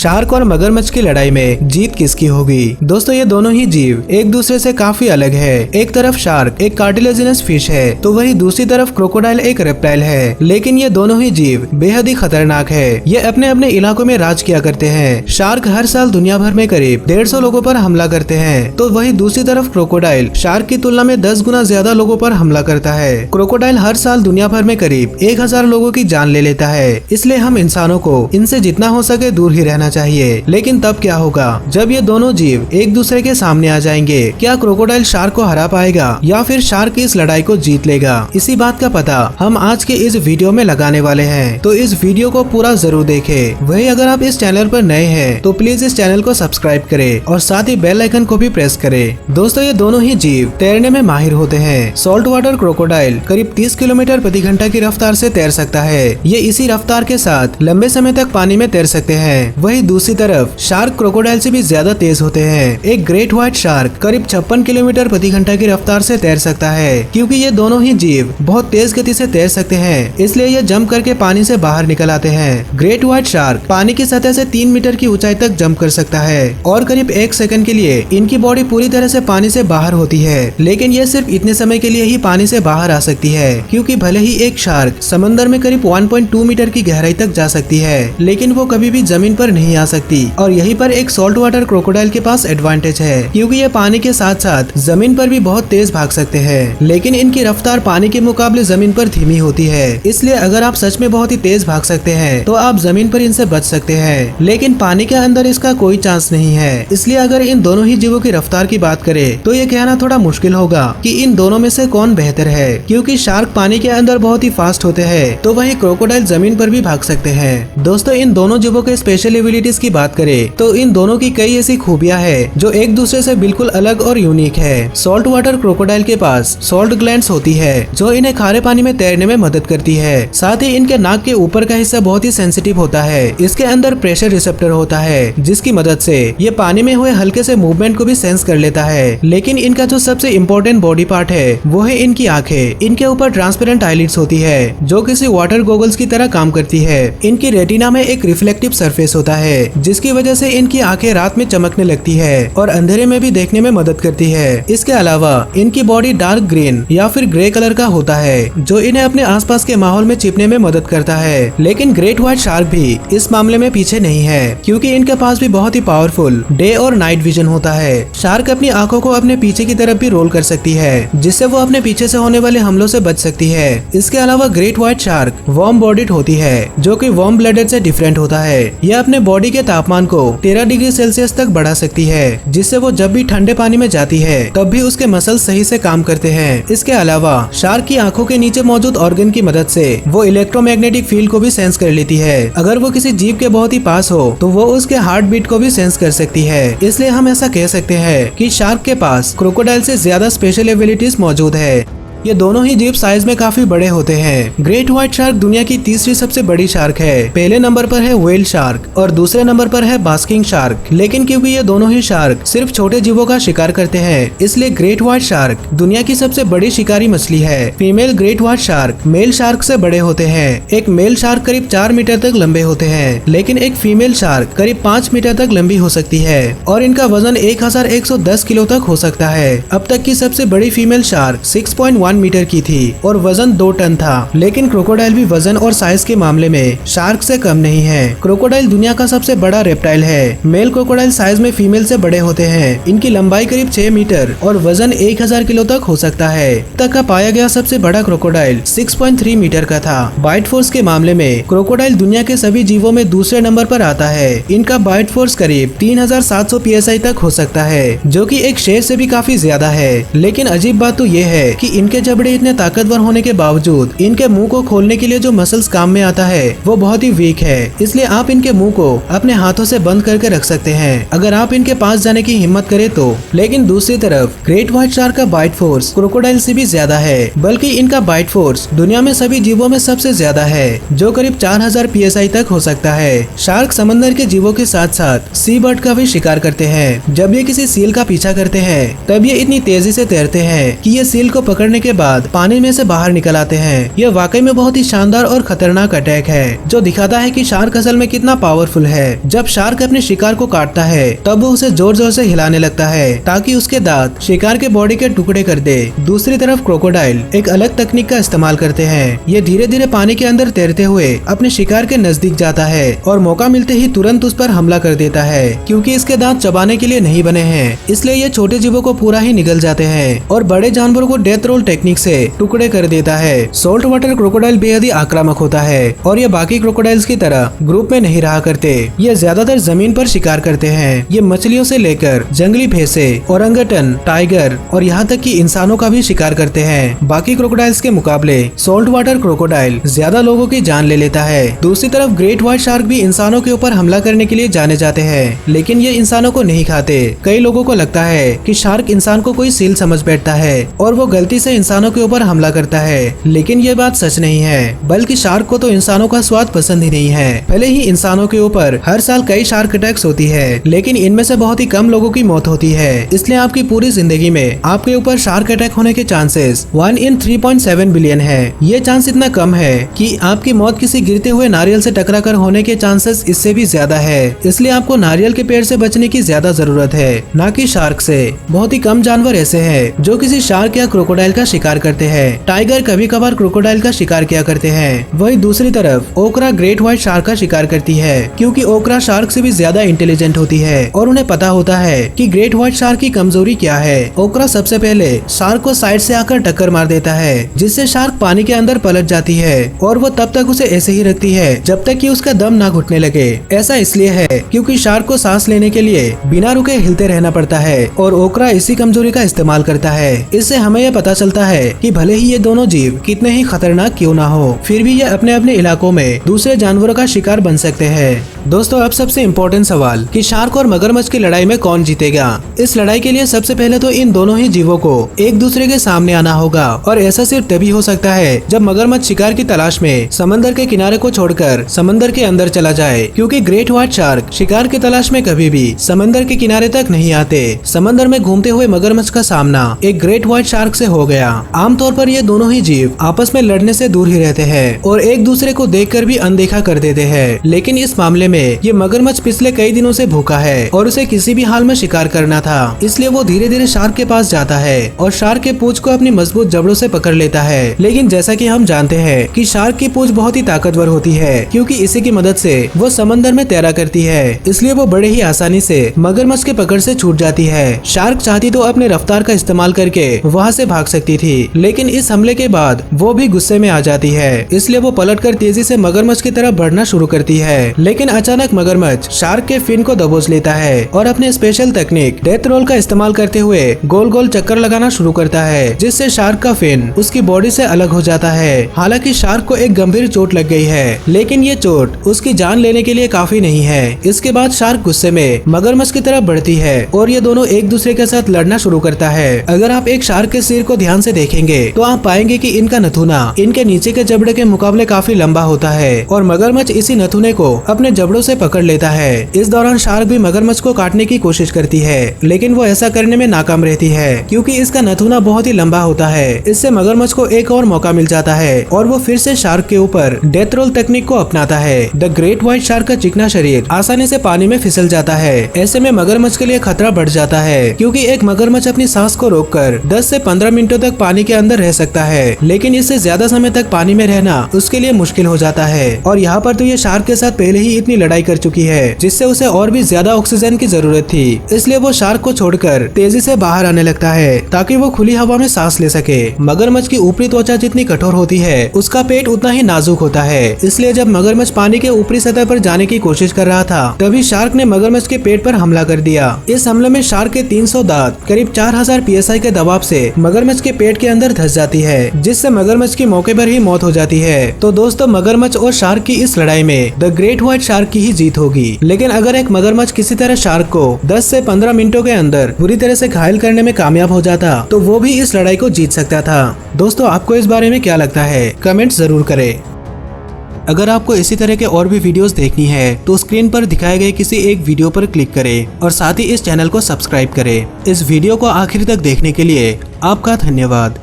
Shark और मगरमच्छ की लड़ाई में जीत किसकी होगी। दोस्तों ये दोनों ही जीव एक दूसरे से काफी अलग है। एक तरफ शार्क एक कार्टिलेजिनस फिश है तो वही दूसरी तरफ क्रोकोडाइल एक रेप्टाइल है। लेकिन ये दोनों ही जीव बेहद ही खतरनाक है। ये अपने अपने इलाकों में राज किया करते हैं। शार्क हर साल दुनिया भर में करीब 150 लोगों पर हमला करते हैं तो वही दूसरी तरफ क्रोकोडाइल शार्क की तुलना में 10 गुना ज्यादा लोगों पर हमला करता है। क्रोकोडाइल हर साल दुनिया भर में करीब 1000 लोगों की जान ले लेता है। इसलिए हम इंसानों को इनसे जितना हो सके दूर ही रहना चाहिए। लेकिन तब क्या होगा जब ये दोनों जीव एक दूसरे के सामने आ जाएंगे। क्या क्रोकोडाइल शार्क को हरा पाएगा या फिर शार्क इस लड़ाई को जीत लेगा। इसी बात का पता हम आज के इस वीडियो में लगाने वाले हैं। तो इस वीडियो को पूरा जरूर देखें। वही अगर आप इस चैनल पर नए हैं तो प्लीज इस चैनल को सब्सक्राइब करें और साथ ही बेल आइकन को भी प्रेस करें। दोस्तों ये दोनों ही जीव तैरने में माहिर होते हैं। सॉल्ट वाटर क्रोकोडाइल करीब 30 किलोमीटर प्रति घंटा की रफ्तार से तैर सकता है। ये इसी रफ्तार के साथ लंबे समय तक पानी में तैर सकते हैं। वही दूसरी तरफ शार्क क्रोकोडाइल से भी ज्यादा तेज होते हैं। एक ग्रेट व्हाइट शार्क करीब 56 किलोमीटर प्रति घंटा की रफ्तार से तैर सकता है। क्योंकि ये दोनों ही जीव बहुत तेज गति से तैर सकते हैं इसलिए ये जंप करके पानी से बाहर निकल आते हैं। ग्रेट व्हाइट शार्क पानी की सतह से 3 मीटर की ऊंचाई तक जंप कर सकता है और करीब 1 सेकंड के लिए इनकी बॉडी पूरी तरह से पानी से बाहर होती है। लेकिन ये सिर्फ इतने समय के लिए ही पानी से बाहर आ सकती है। क्योंकि भले ही एक शार्क समंदर में करीब 1.2 मीटर की गहराई तक जा सकती है लेकिन वो कभी भी जमीन पर नहीं आ सकती। और यहीं पर एक सॉल्ट वाटर क्रोकोडाइल के पास एडवांटेज है क्योंकि ये पानी के साथ साथ जमीन पर भी बहुत तेज भाग सकते हैं। लेकिन इनकी रफ्तार पानी के मुकाबले जमीन पर धीमी होती है। इसलिए अगर आप सच में बहुत ही तेज भाग सकते हैं तो आप जमीन पर इनसे बच सकते हैं। लेकिन पानी के अंदर इसका कोई चांस नहीं है। इसलिए अगर इन दोनों ही जीवों की रफ्तार की बात करें तो ये कहना थोड़ा मुश्किल होगा कि इन दोनों में से कौन बेहतर है। क्योंकि शार्क पानी के अंदर बहुत ही फास्ट होते हैं तो वहीं क्रोकोडाइल जमीन पर भी भाग सकते हैं। दोस्तों इन दोनों जीवों के स्पेशल एबिलिटीज की बात करें तो इन दोनों की कई ऐसी खूबियां हैं जो एक दूसरे से बिल्कुल अलग और यूनिक है। सॉल्ट वाटर क्रोकोडाइल के पास सॉल्ट ग्लैंड्स होती है जो इन्हें खारे पानी में तैरने में मदद करती है। साथ ही इनके नाक के ऊपर का हिस्सा बहुत ही सेंसिटिव होता है। इसके अंदर प्रेशर रिसेप्टर होता है जिसकी मदद से ये पानी में हुए हल्के से मूवमेंट को भी सेंस कर लेता है। लेकिन इनका जो सबसे इम्पोर्टेंट बॉडी पार्ट है वो है इनकी आंखें। इनके ऊपर ट्रांसपेरेंट आईलिड्स होती है जो किसी वाटर गॉगल्स की तरह काम करती है। इनकी रेटिना में एक रिफ्लेक्टिव सरफेस होता है जिसकी वजह से इनकी आंखें रात में चमकने लगती है और अंधेरे में भी देखने में मदद करती है। इसके अलावा इनकी बॉडी डार्क ग्रीन या फिर ग्रे कलर का होता है जो इन्हें अपने आसपास के माहौल में छिपने में मदद करता है। लेकिन ग्रेट व्हाइट शार्क भी इस मामले में पीछे नहीं है क्योंकि इनके पास भी बहुत ही पावरफुल डे और नाइट विजन होता है। शार्क अपनी आंखों को अपने पीछे की तरफ भी रोल कर सकती है जिससे वो अपने पीछे से होने वाले हमलों से बच सकती है। इसके अलावा great white shark warm bodied होती है जो कि वार्म ब्लडेड से डिफरेंट होता है। यह अपने बॉडी के तापमान को 13 डिग्री सेल्सियस तक बढ़ा सकती है जिससे वो जब भी ठंडे पानी में जाती है तब भी उसके मसल सही से काम करते हैं। इसके अलावा शार्क की आंखों के नीचे मौजूद ऑर्गन की मदद से वो इलेक्ट्रोमैग्नेटिक फील्ड को भी सेंस कर लेती है। अगर वो किसी जीव के बहुत ही पास हो तो वो उसके हार्ट बीट को भी सेंस कर सकती है। इसलिए हम ऐसा कह सकते हैं कि शार्क के पास क्रोकोडाइल से ज्यादा स्पेशल एबिलिटीज मौजूद है। ये दोनों ही जीव साइज में काफी बड़े होते हैं। ग्रेट व्हाइट शार्क दुनिया की तीसरी सबसे बड़ी शार्क है। पहले नंबर पर है व्हेल शार्क और दूसरे नंबर पर है बास्किंग शार्क। लेकिन क्योंकि ये दोनों ही शार्क सिर्फ छोटे जीवों का शिकार करते हैं इसलिए ग्रेट व्हाइट शार्क दुनिया की सबसे बड़ी शिकारी मछली है। Female great white shark male shark से बड़े होते हैं। एक मेल शार्क करीब 4 मीटर तक लंबे होते हैं लेकिन एक फीमेल शार्क करीब 5 मीटर तक लंबी हो सकती है और इनका वजन 1110 किलो तक हो सकता है। अब तक की सबसे बड़ी फीमेल शार्क 6.1 मीटर की थी और वजन 2 टन था। लेकिन क्रोकोडाइल भी वजन और साइज के मामले में शार्क से कम नहीं है। क्रोकोडाइल दुनिया का सबसे बड़ा रेप्टाइल है। मेल क्रोकोडाइल साइज में फीमेल से बड़े होते हैं। इनकी लंबाई करीब 6 मीटर और वजन 1000 किलो तक हो सकता है। तक का पाया गया सबसे बड़ा क्रोकोडाइल 6.3 मीटर का था। बाइट फोर्स के मामले में क्रोकोडाइल दुनिया के सभी जीवों में दूसरे नंबर पर आता है। इनका बाइट फोर्स करीब 3700 PSI तक हो सकता है जो कि एक शेर से भी काफी ज्यादा है। लेकिन अजीब बात तो ये है कि इनके जबड़े इतने ताकतवर होने के बावजूद इनके मुंह को खोलने के लिए जो मसल्स काम में आता है वो बहुत ही वीक है। इसलिए आप इनके मुंह को अपने हाथों से बंद करके रख सकते हैं अगर आप इनके पास जाने की हिम्मत करें तो। लेकिन दूसरी तरफ ग्रेट व्हाइट शार्क का बाइट फोर्स क्रोकोडाइल से भी ज्यादा है, बल्कि इनका बाइट फोर्स दुनिया में सभी जीवों में सबसे ज्यादा है जो करीब 4000 PSI तक हो सकता है। शार्क समंदर के जीवों के साथ साथ सी बर्ड का भी शिकार करते हैं। जब ये किसी सील का पीछा करते हैं तब ये इतनी तेजी से तैरते हैं कि ये सील को पकड़ने के बाद पानी में से बाहर निकल आते हैं। यह वाकई में बहुत ही शानदार और खतरनाक अटैक है जो दिखाता है कि शार्क असल में कितना पावरफुल है। जब शार्क अपने शिकार को काटता है तब वो उसे जोर जोर से हिलाने लगता है ताकि उसके दांत शिकार के बॉडी के टुकड़े कर दे। दूसरी तरफ क्रोकोडाइल एक अलग तकनीक का इस्तेमाल करते हैं। ये धीरे धीरे पानी के अंदर तैरते हुए अपने शिकार के नजदीक जाता है और मौका मिलते ही तुरंत उस पर हमला कर देता है। क्योंकि इसके दांत चबाने के लिए नहीं बने हैं, इसलिए ये छोटे जीवों को पूरा ही निगल जाते हैं और बड़े जानवरों को डेथ रोल टेक्निक से टुकड़े कर देता है। सॉल्ट वाटर क्रोकोडाइल बेहद ही आक्रामक होता है और ये बाकी क्रोकोडाइल्स की तरह ग्रुप में नहीं रहा करते। ये ज्यादातर जमीन पर शिकार करते हैं। ये मछलियों से लेकर जंगली भैंसे, ओरंगटन, टाइगर और यहाँ तक कि इंसानों का भी शिकार करते हैं। बाकी क्रोकोडाइल्स के मुकाबले सॉल्ट वाटर क्रोकोडाइल ज्यादा लोगों की जान ले लेता है। दूसरी तरफ ग्रेट व्हाइट शार्क भी इंसानों के ऊपर हमला करने के लिए जाने जाते हैं, लेकिन ये इंसानों को नहीं खाते। कई लोगों को लगता है कि शार्क इंसान को कोई सील समझ बैठता है और वो गलती से इंसानों के ऊपर हमला करता है, लेकिन ये बात सच नहीं है। बल्कि शार्क को तो इंसानों का स्वाद पसंद ही नहीं है। भले ही इंसानों के ऊपर हर साल कई शार्क अटैक्स होती है, लेकिन इनमें से बहुत ही कम लोगों की मौत होती है। इसलिए आपकी पूरी जिंदगी में आपके ऊपर शार्क अटैक होने के चांसेस 1 in 3.7 बिलियन है। ये चांस इतना कम है कि आपकी मौत किसी गिरते हुए नारियल से टकराकर होने के चांसेस इससे भी ज्यादा है। इसलिए आपको नारियल के पेड़ से बचने की ज्यादा जरूरत है, न कि शार्क से। बहुत ही कम जानवर ऐसे हैं जो किसी शार्क या क्रोकोडाइल का शिकार करते हैं। टाइगर कभी कभार क्रोकोडाइल का शिकार किया करते हैं। वही दूसरी तरफ ओकरा ग्रेट व्हाइट शार्क का शिकार करती है, क्योंकि ओकरा शार्क से भी ज्यादा इंटेलिजेंट होती है और उन्हें पता होता है कि ग्रेट व्हाइट शार्क की कमजोरी क्या है। ओकरा सबसे पहले शार्क को साइड से आकर टक्कर मार देता है, जिससे शार्क पानी के अंदर पलट जाती है और वो तब तक उसे ऐसे ही रखती है जब तक कि उसका दम ना घुटने लगे। ऐसा इसलिए है क्योंकि शार्क को सांस लेने के लिए बिना रुके हिलते रहना पड़ता है और ओकरा इसी कमजोरी का इस्तेमाल करता है। इससे हमें यह पता चलता है कि भले ही ये दोनों जीव कितने ही खतरनाक क्यों ना हो, फिर भी ये अपने अपने इलाकों में दूसरे जानवरों का शिकार बन सकते हैं। दोस्तों, अब सबसे इम्पोर्टेंट सवाल कि शार्क और मगरमच्छ की लड़ाई में कौन जीतेगा। इस लड़ाई के लिए सबसे पहले तो इन दोनों ही जीवों को एक दूसरे के सामने आना होगा और ऐसा सिर्फ तभी हो सकता है जब मगरमच्छ शिकार की तलाश में समंदर के किनारे को छोड़कर समंदर के अंदर चला जाए, क्योंकि ग्रेट व्हाइट शार्क शिकार की तलाश में कभी भी समंदर के किनारे तक नहीं आते। समंदर में घूमते हुए मगरमच्छ का सामना एक ग्रेट व्हाइट शार्क से हो गया। आमतौर पर ये दोनों ही जीव आपस में लड़ने से दूर ही रहते हैं और एक दूसरे को देखकर भी अनदेखा कर देते हैं, लेकिन इस मामले में ये मगरमच्छ पिछले कई दिनों से भूखा है और उसे किसी भी हाल में शिकार करना था। इसलिए वो धीरे धीरे शार्क के पास जाता है और शार्क के पूंछ को अपनी मजबूत जबड़ों से पकड़ लेता है। लेकिन जैसा कि हम जानते हैं कि शार्क की पूंछ बहुत ही ताकतवर होती है, क्योंकि इसी की मदद से वो समंदर में तैरा करती है। इसलिए वो बड़े ही आसानी से मगरमच्छ के पकड़ से छूट जाती है। शार्क चाहती तो अपने रफ्तार का इस्तेमाल करके वहाँ से भाग सकती थी, लेकिन इस हमले के बाद वो भी गुस्से में आ जाती है। इसलिए वो पलटकर तेजी से मगरमच्छ की तरफ बढ़ना शुरू करती है। लेकिन अचानक मगरमच्छ शार्क के फिन को दबोच लेता है और अपने स्पेशल तकनीक डेथ रोल का इस्तेमाल करते हुए गोल गोल चक्कर लगाना शुरू करता है, जिससे शार्क का फिन उसकी बॉडी से अलग हो जाता है। हालांकि शार्क को एक गंभीर चोट लग गई है, लेकिन ये चोट उसकी जान लेने के लिए काफी नहीं है। इसके बाद शार्क गुस्से में मगरमच्छ की तरफ बढ़ती है और ये दोनों एक दूसरे के साथ लड़ना शुरू करता है। अगर आप एक शार्क के सिर को ध्यान से देखेंगे तो आप पाएंगे कि इनका नथुना इनके नीचे के जबड़े के मुकाबले काफी लंबा होता है और मगरमच्छ इसी नथुने को अपने जबड़ों से पकड़ लेता है। इस दौरान शार्क भी मगरमच्छ को काटने की कोशिश करती है, लेकिन वो ऐसा करने में नाकाम रहती है, क्योंकि इसका नथुना बहुत ही लंबा होता है। इससे मगरमच्छ को एक और मौका मिल जाता है और वो फिर से शार्क के ऊपर डेथ रोल तकनीक को अपनाता है। द ग्रेट व्हाइट शार्क का चिकना शरीर आसानी से पानी में फिसल जाता है। ऐसे में मगरमच्छ के लिए खतरा बढ़ जाता है, क्योंकि एक मगरमच्छ अपनी सांस को रोककर 10 से 15 मिनटों तक पानी के अंदर रह सकता है, लेकिन इससे ज्यादा समय तक पानी में रहना उसके लिए मुश्किल हो जाता है। और यहाँ पर तो ये शार्क के साथ पहले ही इतनी लड़ाई कर चुकी है, जिससे उसे और भी ज्यादा ऑक्सीजन की जरूरत थी। इसलिए वो शार्क को छोड़कर तेजी से बाहर आने लगता है ताकि वो खुली हवा में सांस ले सके। मगरमच्छ की ऊपरी त्वचा जितनी कठोर होती है, उसका पेट उतना ही नाजुक होता है। इसलिए जब मगरमच्छ पानी के ऊपरी सतह पर जाने की कोशिश कर रहा था, तभी शार्क ने मगरमच्छ के पेट पर हमला कर दिया। इस हमले में शार्क के 300 दांत करीब 4000 PSI के दबाव से मगरमच्छ के पेट के अंदर धंस जाती है, जिससे मगरमच्छ की मौके पर ही मौत हो जाती है। तो दोस्तों, मगरमच्छ और शार्क की इस लड़ाई में द ग्रेट व्हाइट शार्क की ही जीत होगी। लेकिन अगर एक मगरमच्छ किसी तरह शार्क को 10 से 15 मिनटों के अंदर बुरी तरह से घायल करने में कामयाब हो जाता, तो वो भी इस लड़ाई को जीत सकता था। दोस्तों, आपको इस बारे में क्या लगता है? कमेंट जरूर करें। अगर आपको इसी तरह के और भी वीडियोस देखनी है तो स्क्रीन पर दिखाए गए किसी एक वीडियो पर क्लिक करें और साथ ही इस चैनल को सब्सक्राइब करें। इस वीडियो को आखिर तक देखने के लिए आपका धन्यवाद।